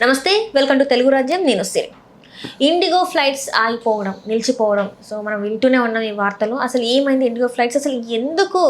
నమస్తే, welcome to Telugu రాజ్యం. నేను సిరి. ఇండిగో ఫ్లైట్స్ ఆగిపోవడం, నిలిచిపోవడం. సో మనం వింటూనే ఉన్నాం ఈ వార్తలు. అసలు ఏమైంది ఇండిగో ఫ్లైట్స్, అసలు ఎందుకు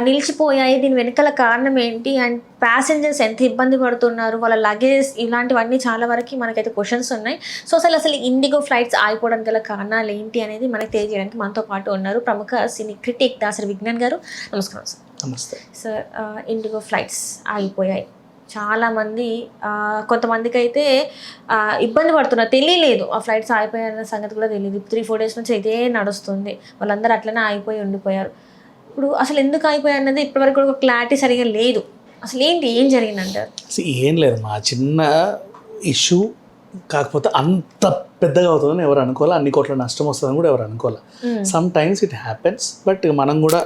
నిలిచిపోయాయి, దీని వెనకాల కారణం ఏంటి, అండ్ ప్యాసింజర్స్ ఎంత ఇబ్బంది పడుతున్నారు, వాళ్ళ లగేజ్, ఇలాంటివన్నీ చాలా వరకు మనకైతే క్వశ్చన్స్ ఉన్నాయి. సో అసలు ఇండిగో ఫ్లైట్స్ ఆగిపోవడానికి గల కారణాలు ఏంటి అనేది మనకు తెలియజేయడానికి మనతో పాటు ఉన్నారు ప్రముఖ సినీ క్రిటిక్ దాసరి విజ్ఞాన్ గారు. నమస్కారం సార్. నమస్తే సార్, ఇండిగో ఫ్లైట్స్ ఆగిపోయాయి. చాలామంది, కొంతమందికి అయితే ఇబ్బంది పడుతున్నారు, తెలియలేదు ఆ ఫ్లైట్స్ ఆగిపోయాయన్న సంగతి కూడా తెలియదు. 3-4 డేస్ నుంచి ఇదే నడుస్తుంది, వాళ్ళందరూ అట్లనే ఆగిపోయి ఉండిపోయారు. ఇప్పుడు అసలు ఎందుకు ఆగిపోయాయి అన్నది ఇప్పటివరకు కూడా ఒక క్లారిటీ సరిగా లేదు. అసలు ఏంటి, ఏం జరిగిందంటారు? ఏం లేదు, మా చిన్న ఇష్యూ, కాకపోతే అంత పెద్దగా అవుతుందని ఎవరు అనుకోవాలి, అన్ని కోట్ల నష్టం వస్తుందని కూడా ఎవరు అనుకోవాలి. Some times it happens, but మనం కూడా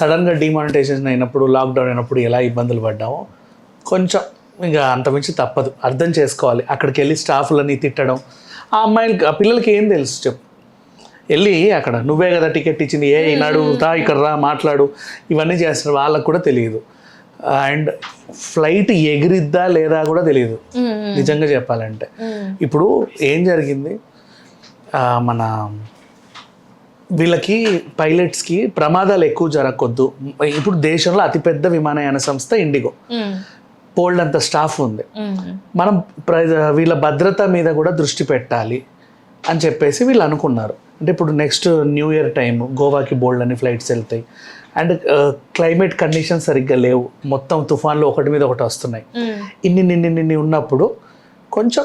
సడన్గా డిమానిటైజేషన్ అయినప్పుడు, లాక్డౌన్ అయినప్పుడు ఎలా ఇబ్బందులు పడ్డామో కొంచెం ఇంకా అంతమించి తప్పదు, అర్థం చేసుకోవాలి. అక్కడికి వెళ్ళి స్టాఫ్లని తిట్టడం, ఆ పిల్లలకి ఏం తెలుసు చెప్పు, వెళ్ళి అక్కడ నువ్వే కదా టికెట్ ఇచ్చింది, ఈనాడు రా ఇక్కడ రా మాట్లాడు, ఇవన్నీ చేస్తారు, వాళ్ళకు కూడా తెలియదు. అండ్ ఫ్లైట్ ఎగిరిద్దా లేదా కూడా తెలియదు నిజంగా చెప్పాలంటే. ఇప్పుడు ఏం జరిగింది, మన వీళ్ళకి పైలట్స్కి ప్రమాదాలు ఎక్కువ జరగకొద్దు. ఇప్పుడు దేశంలో అతిపెద్ద విమానయాన సంస్థ ఇండిగో, పోల్డ్ అంత స్టాఫ్ ఉంది, మనం వీళ్ళ భద్రత మీద కూడా దృష్టి పెట్టాలి అని చెప్పేసి వీళ్ళు అనుకున్నారు. అంటే ఇప్పుడు నెక్స్ట్ న్యూ ఇయర్ టైం గోవాకి బోల్డ్ అని ఫ్లైట్స్ వెళ్తాయి, అండ్ క్లైమేట్ కండిషన్స్ సరిగ్గా లేవు, మొత్తం తుఫాన్లు ఒకటి మీద ఒకటి వస్తున్నాయి. ఇన్ని ఉన్నప్పుడు కొంచెం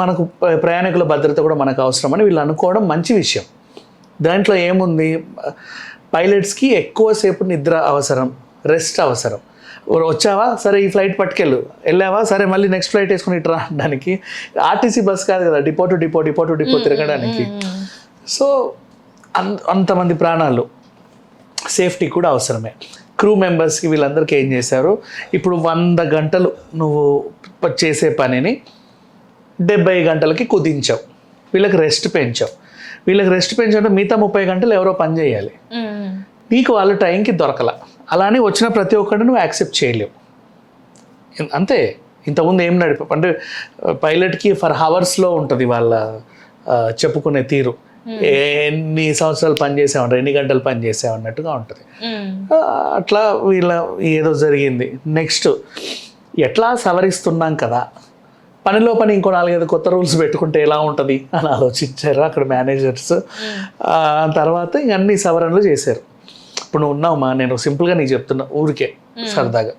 మనకు ప్రయాణికుల భద్రత కూడా మనకు అవసరమని వీళ్ళు అనుకోవడం మంచి విషయం. దాంట్లో ఏముంది, పైలట్స్కి ఎక్కువసేపు నిద్ర అవసరం, రెస్ట్ అవసరం. వచ్చావా సరే ఈ ఫ్లైట్ పట్టుకెళ్ళు, వెళ్ళావా సరే మళ్ళీ నెక్స్ట్ ఫ్లైట్ వేసుకుని ఇటు రావడానికి. ఆర్టీసీ బస్ కాదు కదా, డిపో టు డిపో తిరగడానికి. సో అంతమంది ప్రాణాలు, సేఫ్టీ కూడా అవసరమే. క్రూ మెంబర్స్కి వీళ్ళందరికీ ఏం చేశారు, ఇప్పుడు 100 గంటలు నువ్వు చేసే పనిని 70 గంటలకి కుదించావు, వీళ్ళకి రెస్ట్ పెంచావు. వీళ్ళకి రెస్ట్ పెంచంటే మిగతా 30 గంటలు ఎవరో పని చేయాలి, నీకు వాళ్ళ టైంకి దొరకల. అలానే వచ్చిన ప్రతి ఒక్కరిని నువ్వు యాక్సెప్ట్ చేయలేవు, అంతే. ఇంతకుముందు ఏం అంటే పైలట్కి ఫర్ హవర్స్లో ఉంటుంది వాళ్ళ చెప్పుకునే తీరు, ఎన్ని సంవత్సరాలు పనిచేసామంటారు, ఎన్ని గంటలు పనిచేసామన్నట్టుగా ఉంటుంది. అట్లా వీళ్ళ ఏదో జరిగింది. నెక్స్ట్ ఎట్లా సవరిస్తున్నాం కదా, పనిలో పని ఇంకో 4-5 కొత్త రూల్స్ పెట్టుకుంటే ఎలా ఉంటుంది అని ఆలోచించారు అక్కడ మేనేజర్స్. తర్వాత ఇంక అన్ని సవరణలు చేశారు. ఇప్పుడు నువ్వు ఉన్నావమ్మా, నేను సింపుల్గా నీకు చెప్తున్నా ఊరికే సరదాగా,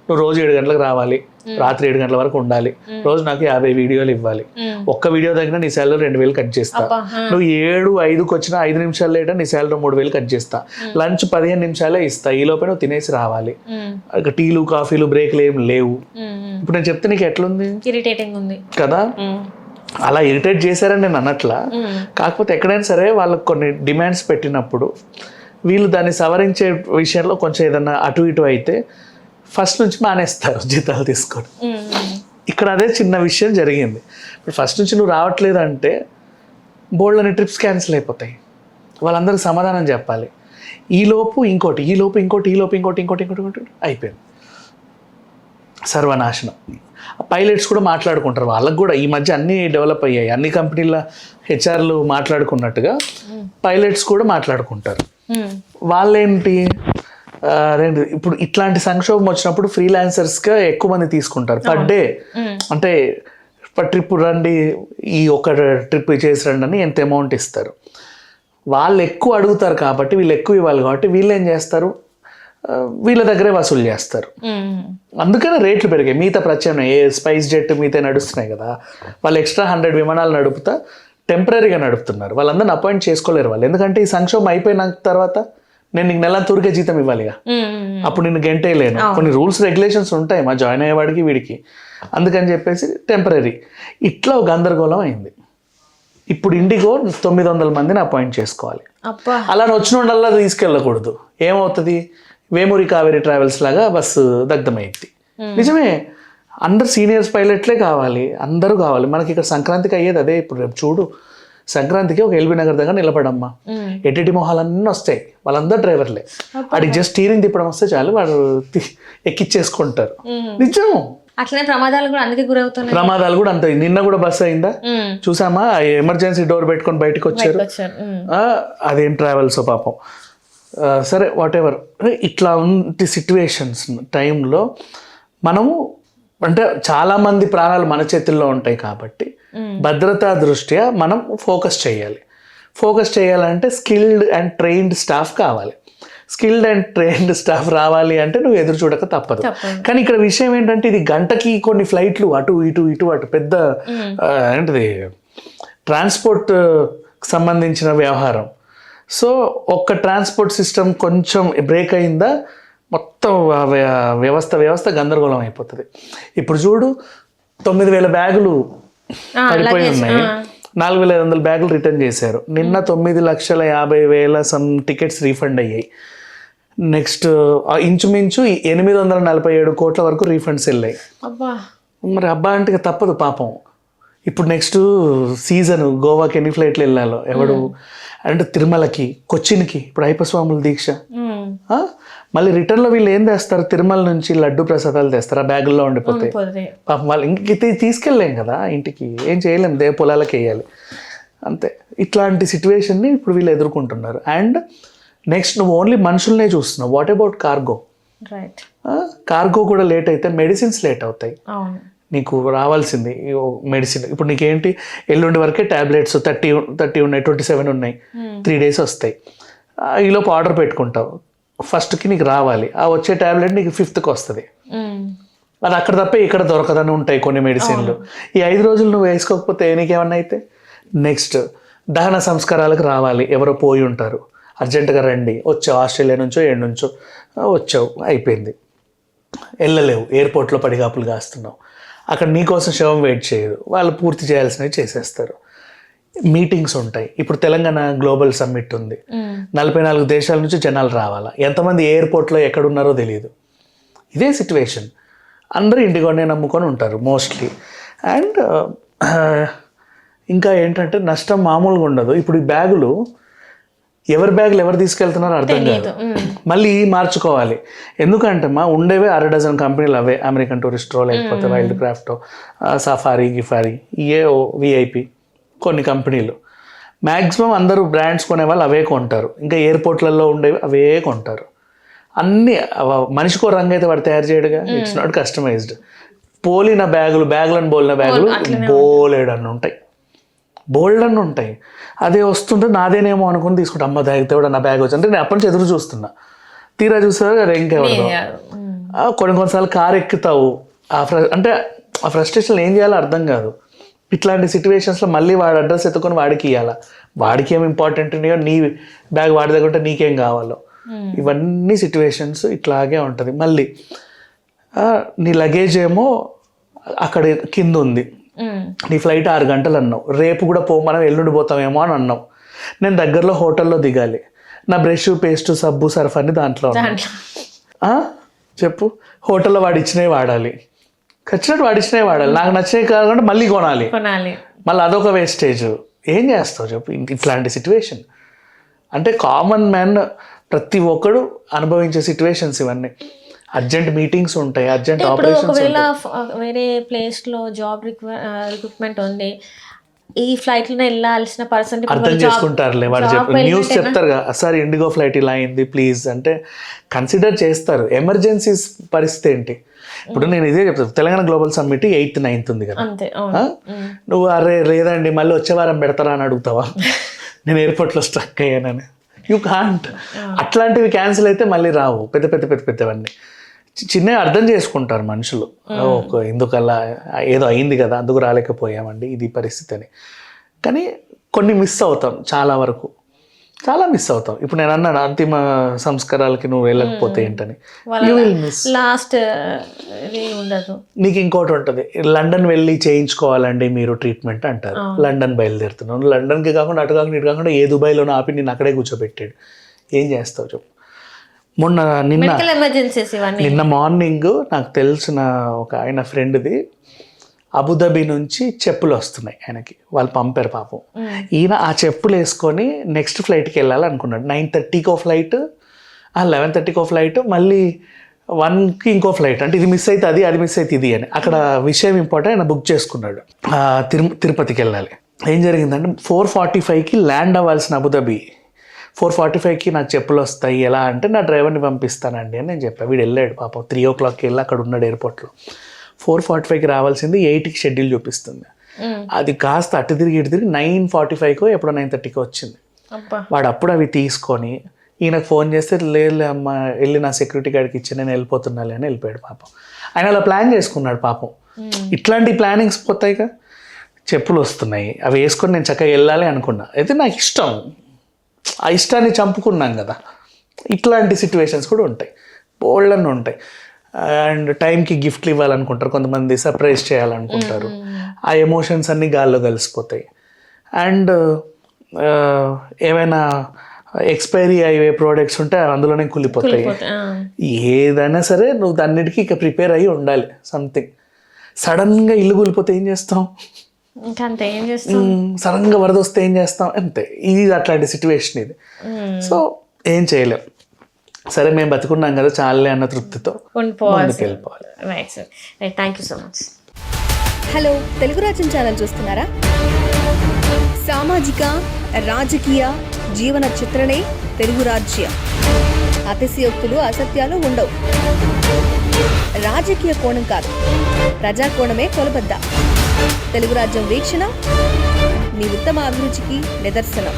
నువ్వు రోజు 7 గంటలకు రావాలి, రాత్రి 7 గంటల వరకు ఉండాలి, రోజు నాకు 50 వీడియోలు ఇవ్వాలి. ఒక్క వీడియో దగ్గర నీ శాలరీ 2,000 కట్ చేస్తా. నువ్వు 7:05కి వచ్చినా 5 నిమిషాలు లేట నీ శాలరీ 3,000 కట్ చేస్తా. లంచ్ 15 నిమిషాలే ఇస్తా, ఈ లోపల నువ్వు తినేసి రావాలి. టీలు కాఫీలు బ్రేక్లు ఏం లేవు. ఇప్పుడు నేను చెప్తే నీకు ఎట్లుంది, ఇరిటేటింగ్ ఉంది కదా. అలా ఇరిటేట్ చేశారని నేను అన్నట్లా, కాకపోతే ఎక్కడైనా సరే వాళ్ళకి కొన్ని డిమాండ్స్ పెట్టినప్పుడు వీళ్ళు దాన్ని సవరించే విషయంలో కొంచెం ఏదన్నా అటు ఇటు అయితే ఫస్ట్ నుంచి మానేస్తారు జీతాలు తీసుకొని. ఇక్కడ అదే చిన్న విషయం జరిగింది. ఇప్పుడు ఫస్ట్ నుంచి నువ్వు రావట్లేదు అంటే బోల్డ్ అని ట్రిప్స్ క్యాన్సిల్ అయిపోతాయి, వాళ్ళందరికీ సమాధానం చెప్పాలి. ఈలోపు ఇంకోటి అయిపోయింది, సర్వనాశనం. పైలట్స్ కూడా మాట్లాడుకుంటారు, వాళ్ళకు కూడా ఈ మధ్య అన్నీ డెవలప్ అయ్యాయి, అన్ని కంపెనీల హెచ్ఆర్లు మాట్లాడుకున్నట్టుగా పైలట్స్ కూడా మాట్లాడుకుంటారు. వాళ్ళేంటి, ఇప్పుడు ఇట్లాంటి సంక్షోభం వచ్చినప్పుడు ఫ్రీలాన్సర్స్గా ఎక్కువ మంది తీసుకుంటారు పర్ డే. అంటే ట్రిప్ రండి, ఈ ఒక ట్రిప్ చేసి రండి అని ఎంత అమౌంట్ ఇస్తారు. వాళ్ళు ఎక్కువ అడుగుతారు కాబట్టి, వీళ్ళు ఎక్కువ ఇవ్వాలి కాబట్టి వీళ్ళు ఏం చేస్తారు, వీళ్ళ దగ్గరే వసూలు చేస్తారు. అందుకనే రేట్లు పెరిగాయి. మిగతా ప్రత్యామ్నాయం స్పైస్ జెట్ మిగతా నడుస్తున్నాయి కదా, వాళ్ళు ఎక్స్ట్రా 100 విమానాలు నడుపుతా టెంపరీగా నడుపుతున్నారు. వాళ్ళందరిని అపాయింట్ చేసుకోలేరు వాళ్ళు, ఎందుకంటే ఈ సంక్షోభం అయిపోయిన తర్వాత నేను నీకు నెలంతూరికే జీతం ఇవ్వాలిగా, అప్పుడు నిన్ను గంటేయలేను. కొన్ని రూల్స్ రెగ్యులేషన్స్ ఉంటాయి మా జాయిన్ అయ్యేవాడికి వీడికి, అందుకని చెప్పేసి టెంపరీ. ఇట్లా ఒక గందరగోళం అయింది. ఇప్పుడు ఇండిగో 900 మందిని అపాయింట్ చేసుకోవాలి. అలా వచ్చిన వాళ్ళ తీసుకెళ్ళకూడదు, ఏమవుతుంది, వేమూరి కావేరీ ట్రావెల్స్ లాగా బస్సు దగ్ధమైంది. నిజమే, అందరు సీనియర్స్ పైలట్లే కావాలి, అందరూ కావాలి. మనకి ఇక్కడ సంక్రాంతికి అయ్యేది అదే. ఇప్పుడు రేపు చూడు, సంక్రాంతికి ఒక ఎల్బీ నగర్ దగ్గర నిలబడమ్మా, ఎట్టి మొహాలన్నీ వస్తాయి, వాళ్ళందరూ డ్రైవర్లే. వాడికి జస్ట్ స్టీరింగ్ తిప్పడం వస్తే చాలు, వాడు ఎక్కిచ్చేసుకుంటారు. నిజం, అట్లనే ప్రమాదాలు కూడా అందుకే గురవుతున్నాయి. ప్రమాదాలు కూడా అంత. నిన్న కూడా బస్సు అయిందా చూసామా? ఎమర్జెన్సీ డోర్ పెట్టుకొని బయటకు వచ్చారు. అదేం ట్రావెల్స్ పాపం. సరే వాట్ ఎవర్. ఇట్లాంటి సిచ్యువేషన్స్ టైంలో మనము అంటే చాలామంది ప్రాణాలు మన చేతుల్లో ఉంటాయి కాబట్టి భద్రతా దృష్ట్యా మనం ఫోకస్ చేయాలి. ఫోకస్ చేయాలంటే స్కిల్డ్ అండ్ ట్రైన్డ్ స్టాఫ్ కావాలి. స్కిల్డ్ అండ్ ట్రైన్డ్ స్టాఫ్ రావాలి అంటే నువ్వు ఎదురు చూడక తప్పదు. కానీ ఇక్కడ విషయం ఏంటంటే ఇది గంటకి కొన్ని ఫ్లైట్లు అటు అటు పెద్ద ఏంటిది ట్రాన్స్పోర్ట్ సంబంధించిన వ్యవహారం. సో ఒక్క ట్రాన్స్పోర్ట్ సిస్టమ్ కొంచెం బ్రేక్ అయిందా మొత్తం వ్యవస్థ గందరగోళం అయిపోతుంది. ఇప్పుడు చూడు 9,000 బ్యాగులు పడిపోయి ఉన్నాయి, 4,500 బ్యాగులు రిటర్న్ చేశారు. నిన్న 9,50,000 సమ్ టికెట్స్ రీఫండ్ అయ్యాయి. నెక్స్ట్ ఇంచుమించు 847 కోట్ల వరకు రీఫండ్స్ వెళ్ళాయి. మరి అబ్బా అంటే తప్పదు పాపం. ఇప్పుడు నెక్స్ట్ సీజన్ గోవాకి ఎన్ని ఫ్లైట్లు వెళ్ళాలో ఎవడు అంటే తిరుమలకి, కొచ్చిన్కి ఇప్పుడు అయ్యప్పస్వాముల దీక్ష. మళ్ళీ రిటర్న్లో వీళ్ళు ఏం తెస్తారు? తిరుమల నుంచి లడ్డు ప్రసాదాలు తెస్తారు, ఆ బ్యాగుల్లో ఉండిపోతాయి. పాపం వాళ్ళు ఇంక తీసుకెళ్ళలేం కదా ఇంటికి, ఏం చేయలేం, పొలాలకు వేయాలి అంతే. ఇట్లాంటి సిచ్యువేషన్ని ఇప్పుడు వీళ్ళు ఎదుర్కొంటున్నారు. అండ్ నెక్స్ట్ నువ్వు ఓన్లీ మనుషులనే చూస్తున్నావు. What about cargo? కార్గో కూడా లేట్ అయితే మెడిసిన్స్ లేట్ అవుతాయి. నీకు రావాల్సింది మెడిసిన్ ఇప్పుడు నీకేంటి ఎల్లుండి వరకే ట్యాబ్లెట్స్ 30 ఉన్నాయి, 27 ఉన్నాయి, 3 days వస్తాయి. ఈలోపు ఆర్డర్ పెట్టుకుంటావు, ఫస్ట్కి నీకు రావాలి. ఆ వచ్చే ట్యాబ్లెట్ నీకు 5th వస్తుంది. అది అక్కడ తప్ప ఇక్కడ దొరకదని ఉంటాయి కొన్ని మెడిసిన్లు. ఈ 5 రోజులు నువ్వు వేసుకోకపోతే నీకేమన్నా అయితే నెక్స్ట్ దహన సంస్కారాలకు రావాలి. ఎవరో పోయి ఉంటారు, అర్జెంటుగా రండి, వచ్చావు ఆస్ట్రేలియా నుంచో ఏడు నుంచో వచ్చావు, అయిపోయింది, వెళ్ళలేవు, ఎయిర్పోర్ట్లో పడిగాపులు కాస్తున్నావు. అక్కడ నీకోసం శవం వెయిట్ చేయరు, వాళ్ళు పూర్తి చేయాల్సినవి చేసేస్తారు. మీటింగ్స్ ఉంటాయి. ఇప్పుడు తెలంగాణ గ్లోబల్ సమ్మిట్ ఉంది, 44 దేశాల నుంచి జనాలు రావాలా. ఎంతమంది ఎయిర్పోర్ట్లో ఎక్కడున్నారో తెలియదు. ఇదే సిచ్యువేషన్. అందరూ ఇండిగోనే నమ్ముకొని ఉంటారు మోస్ట్లీ. అండ్ ఇంకా ఏంటంటే నష్టం మామూలుగా ఉండదు. ఇప్పుడు ఈ బ్యాగులు ఎవరి బ్యాగులు ఎవరు తీసుకెళ్తున్నారో అర్థం కాదు. మళ్ళీ మార్చుకోవాలి. ఎందుకంటే ఉండేవే 6 కంపెనీలు, అవే అమెరికన్ టూరిస్టో లేకపోతే వైల్డ్ క్రాఫ్టో, సఫారీ గిఫారీ, విఐపి కొన్ని కంపెనీలు. మ్యాక్సిమం అందరూ బ్రాండ్స్ కొనేవాళ్ళు అవే కొంటారు. ఇంకా ఎయిర్పోర్ట్లలో ఉండేవి అవే కొంటారు. అన్నీ మనిషికో రంగు అయితే వాడు తయారు చేయడుగా. It's not customized. పోలిన బ్యాగులను పోలిన బ్యాగులు బోల్డ్ అని ఉంటాయి. అదే వస్తుంటే నాదేనేమో అనుకుని తీసుకుంటా. అమ్మ తాగితే కూడా నా బ్యాగ్ వచ్చి అంటే నేను అప్పటి నుంచి ఎదురు చూస్తున్నా. తీరా చూస్తారు కదా ఇంకెవడదు. కొన్నిసార్లు కారు ఎక్కుతావు, అంటే ఆ ఫ్రస్ట్రేషన్ ఏం చేయాలో అర్థం కాదు. ఇట్లాంటి సిచ్యువేషన్స్లో మళ్ళీ వాడి అడ్రస్ ఎత్తుకొని వాడికి ఇవ్వాలా. వాడికి ఏం ఇంపార్టెంట్ ఉన్నాయో నీ బ్యాగ్ వాడి దగ్గర ఉంటే నీకేం కావాలో. ఇవన్నీ సిచ్యువేషన్స్ ఇట్లాగే ఉంటుంది. మళ్ళీ నీ లగేజ్ ఏమో అక్కడ కింద ఉంది, నీ ఫ్లైట్ 6 గంటలు అన్నావు, రేపు కూడా మనం ఎల్లుండి పోతామేమో అని అన్నావు. నేను దగ్గరలో హోటల్లో దిగాలి, నా బ్రష్ పేస్ట్ సబ్బు సర్ఫ్ అన్ని దాంట్లో చెప్పు. హోటల్లో వాడు ఇచ్చినవి వాడాలి, ఖచ్చితంగా వాడు ఇచ్చినవి వాడాలి. నాకు నచ్చినవి కాకుండా మళ్ళీ కొనాలి, మళ్ళీ అదొక వేస్టేజ్. ఏం చేస్తావు చెప్పు ఇట్లాంటి సిచ్యువేషన్? అంటే కామన్ మ్యాన్ ప్రతి ఒక్కడు అనుభవించే సిచ్యువేషన్స్ ఇవన్నీ. అర్జెంట్ మీటింగ్స్ ఉంటాయి, అర్జెంట్ ఆపరేషన్స్. ఒకవేళ వేరే ప్లేస్లో జాబ్ రిక్రూట్మెంట్ ఉంది, ఈ ఫ్లైట్లో వెళ్ళాల్సిన పర్సన్ అర్థం చేసుకుంటారులే. వాడు న్యూస్ చెప్తారు కదా, సార్ ఇండిగో ఫ్లైట్ ఇలా అయింది ప్లీజ్ అంటే కన్సిడర్ చేస్తారు. ఎమర్జెన్సీస్ పరిస్థితి ఏంటి? ఇప్పుడు నేను ఇదే చెప్తాను, Telangana global summit 8th 9th ఉంది కదా. నువ్వు అరే లేదండి మళ్ళీ వచ్చే వారం పెడతారా అని అడుగుతావా? నేను ఎయిర్పోర్ట్లో స్ట్రక్ అయ్యానని. You can't. అట్లాంటివి క్యాన్సిల్ అయితే మళ్ళీ రావు. పెద్దవన్నీ చిన్నవి అర్థం చేసుకుంటారు మనుషులు. ఎందుకల్లా ఏదో అయింది కదా అందుకు రాలేకపోయామండి, ఇది పరిస్థితి అని. కానీ కొన్ని మిస్ అవుతాం, చాలా మిస్ అవుతాం. ఇప్పుడు నేను అన్నాను అంతిమ సంస్కారాలకి నువ్వు వెళ్ళకపోతే ఏంటని, యూ విల్ మిస్. లాస్ట్ ఉండదు. నీకు ఇంకోటి ఉంటుంది, లండన్ వెళ్ళి చేయించుకోవాలండి మీరు ట్రీట్మెంట్ అంటారు. లండన్ బయలుదేరుతున్నాను, లండన్కి కాకుండా అటు కాకుండా ఇటు కాకుండా ఏ దుబాయ్లోనో ఆపి నేను అక్కడే కూర్చోబెట్టాడు. ఏం చేస్తావు చెప్పు? నిన్న మార్నింగ్ నాకు తెలిసిన ఒక ఆయన ఫ్రెండ్ది అబుదాబి నుంచి చెప్పులు వస్తున్నాయి ఆయనకి, వాళ్ళు పంపారు పాపం. ఈయన ఆ చెప్పులు వేసుకొని నెక్స్ట్ ఫ్లైట్కి వెళ్ళాలి అనుకున్నాడు. 9:30 ఫ్లైట్, 11:30 ఫ్లైట్, మళ్ళీ 1కి ఇంకో ఫ్లైట్, అంటే ఇది మిస్ అయితే అది మిస్ అయితే ఇది అని. అక్కడ విషయం ఇంపార్టెంట్, ఆయన బుక్ చేసుకున్నాడు. తిరుపతికి వెళ్ళాలి. ఏం జరిగిందంటే 4:45కి ల్యాండ్ అవ్వాల్సిన అబుదాబి, 4:45కి నాకు చెప్పులు వస్తాయి ఎలా అంటే, నా డ్రైవర్ని పంపిస్తానండి అని నేను చెప్పాను. వీడు వెళ్ళాడు పాపం, 3 o'clockకి వెళ్ళి అక్కడ ఉన్నాడు ఎయిర్పోర్ట్లో. 4:45కి రావాల్సింది 8కి షెడ్యూల్ చూపిస్తుంది. అది కాస్త అటు తిరిగి ఇటు తిరిగి 9:45కో ఎప్పుడో 9:30కో వచ్చింది. వాడు అప్పుడు అవి తీసుకొని ఈయనకు ఫోన్ చేస్తే, లేదు అమ్మ వెళ్ళి నా సెక్యూరిటీ గార్డ్కి ఇచ్చి నేను వెళ్ళిపోతున్నాను అని వెళ్ళిపోయాడు పాపం. ఆయన అలా ప్లాన్ చేసుకున్నాడు పాపం. ఇట్లాంటి ప్లానింగ్స్ పోతాయిగా. చెప్పులు వస్తున్నాయి, అవి వేసుకొని నేను చక్కగా వెళ్ళాలి అనుకున్నా. అయితే నాకు ఇష్టం, ఆ ఇష్టాన్ని చంపుకున్నాం కదా. ఇట్లాంటి సిచ్యువేషన్స్ కూడా ఉంటాయి, బోల్డన్ని ఉంటాయి. అండ్ టైంకి గిఫ్ట్లు ఇవ్వాలనుకుంటారు కొంతమంది, సర్ప్రైజ్ చేయాలనుకుంటారు. ఆ ఎమోషన్స్ అన్నీ గాల్లో కలిసిపోతాయి. అండ్ ఏమైనా ఎక్స్పైరీ అయ్యే ప్రోడక్ట్స్ ఉంటే అందులోనే కుళ్ళిపోతాయి. ఏదైనా సరే నువ్వు దాన్నిటికీ ఇక ప్రిపేర్ అయ్యి ఉండాలి. సంథింగ్ సడన్గా ఇల్లు కూలిపోతే ఏం చేస్తాం, ఇంకంతే ఏం చేస్తాం. సడన్గా వరద వస్తే ఏం చేస్తాం, అంతే. ఇది అట్లాంటి సిచ్యువేషన్ ఇది. సో ఏం చేయలేం. సరే మేము బతుకున్నాం కదా చాలే అన్న తృప్తితో ముందుకు వెళ్ళిపోవాలి. Right sir, right, thank you so much. Hello, Telugu రాజ్యం ఛానల్ చూస్తున్నారా? సామాజిక రాజకీయ జీవన చిత్రణే తెలుగు రాజ్యం. అతిశయోక్తులు అసత్యాలు ఉండవు. రాజకీయ కోణం కాదు, ప్రజా కోణమే కొలబద్ద. తెలుగు రాజ్యం వీక్షణ మీ ఉత్తమ అభిరుచికి నిదర్శనం.